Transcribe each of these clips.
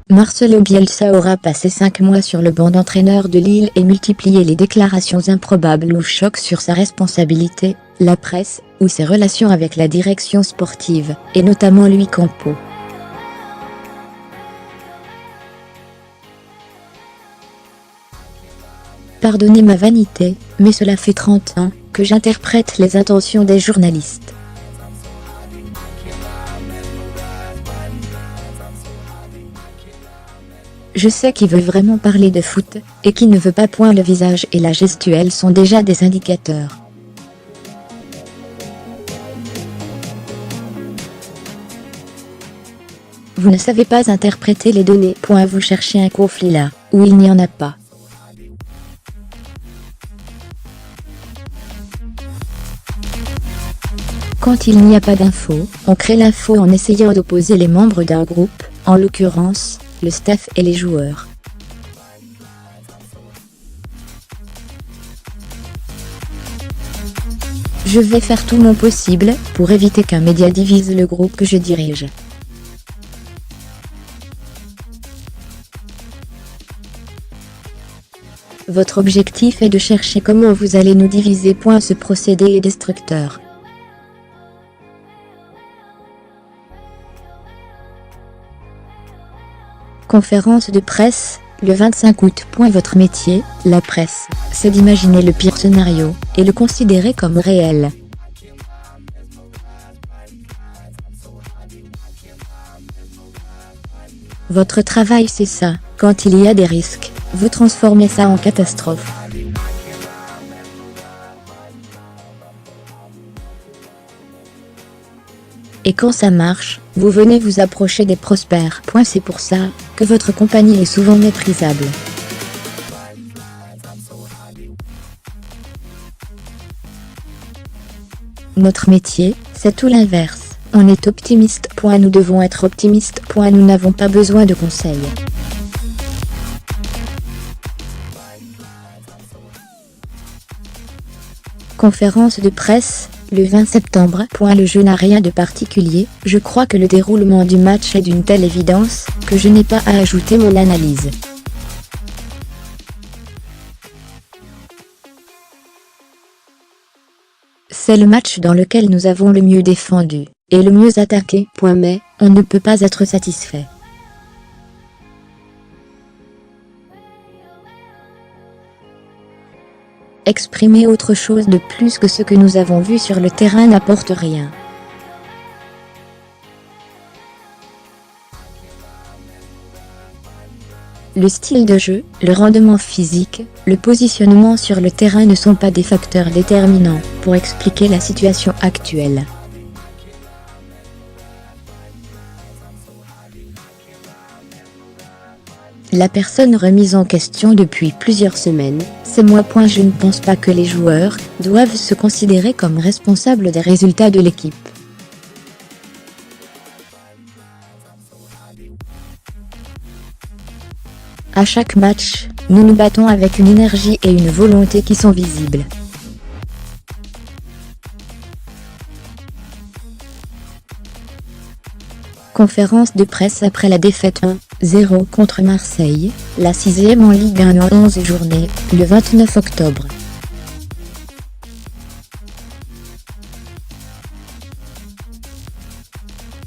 Marcelo Bielsa aura passé 5 mois sur le banc d'entraîneur de Lille et multiplié les déclarations improbables ou chocs sur sa responsabilité, la presse, ou ses relations avec la direction sportive, et notamment Luis Campos. Pardonnez ma vanité, mais cela fait 30 ans que j'interprète les intentions des journalistes. Je sais qui veut vraiment parler de foot, et qui ne veut pas. Le visage et la gestuelle sont déjà des indicateurs. Vous ne savez pas interpréter les données. Vous cherchez un conflit là, où il n'y en a pas. Quand il n'y a pas d'info, on crée l'info en essayant d'opposer les membres d'un groupe, en l'occurrence, le staff et les joueurs. Je vais faire tout mon possible pour éviter qu'un média divise le groupe que je dirige. Votre objectif est de chercher comment vous allez nous diviser. Ce procédé est destructeur. Conférence de presse, le 25 août. Votre métier, la presse, c'est d'imaginer le pire scénario, et le considérer comme réel. Votre travail c'est ça, quand il y a des risques, vous transformez ça en catastrophe. Et quand ça marche, vous venez vous approcher des prospères. C'est pour ça que votre compagnie est souvent méprisable. Notre métier, c'est tout l'inverse. On est optimiste. Nous devons être optimistes. Nous n'avons pas besoin de conseils. Conférence de presse, le 20 septembre. Le jeu n'a rien de particulier, je crois que le déroulement du match est d'une telle évidence, que je n'ai pas à ajouter mon analyse. C'est le match dans lequel nous avons le mieux défendu, et le mieux attaqué. Mais, on ne peut pas être satisfait. Exprimer autre chose de plus que ce que nous avons vu sur le terrain n'apporte rien. Le style de jeu, le rendement physique, le positionnement sur le terrain ne sont pas des facteurs déterminants pour expliquer la situation actuelle. La personne remise en question depuis plusieurs semaines, c'est moi. Je ne pense pas que les joueurs doivent se considérer comme responsables des résultats de l'équipe. À chaque match, nous nous battons avec une énergie et une volonté qui sont visibles. Conférence de presse après la défaite 1-0 contre Marseille, la 6e en Ligue 1 en 11 journées, le 29 octobre.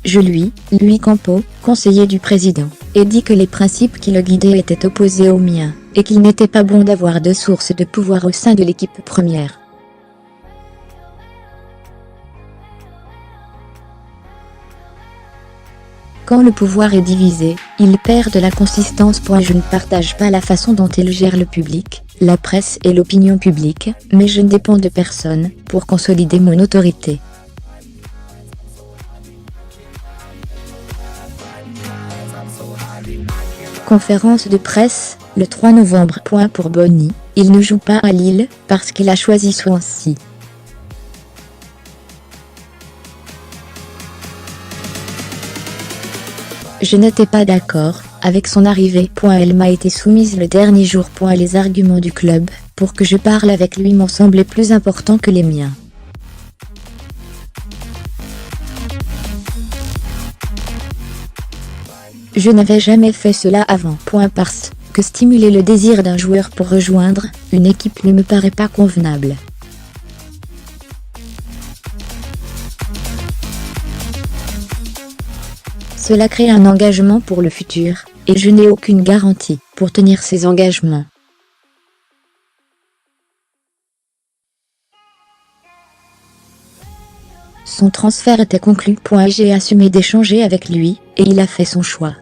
Luis Campos, conseiller du président, ai dit que les principes qui le guidaient étaient opposés aux miens, et qu'il n'était pas bon d'avoir deux sources de pouvoir au sein de l'équipe première. Quand le pouvoir est divisé, il perd de la consistance. Je ne partage pas la façon dont il gère le public, la presse et l'opinion publique, mais je ne dépends de personne pour consolider mon autorité. Conférence de presse, le 3 novembre. Pour Bonny, il ne joue pas à Lille parce qu'il a choisi Swansea. Je n'étais pas d'accord avec son arrivée. Elle m'a été soumise le dernier jour. Les arguments du club pour que je parle avec lui m'ont semblé plus importants que les miens. Je n'avais jamais fait cela avant. Parce que stimuler le désir d'un joueur pour rejoindre une équipe ne me paraît pas convenable. Cela crée un engagement pour le futur, et je n'ai aucune garantie pour tenir ces engagements. Son transfert était conclu. J'ai assumé d'échanger avec lui, et il a fait son choix.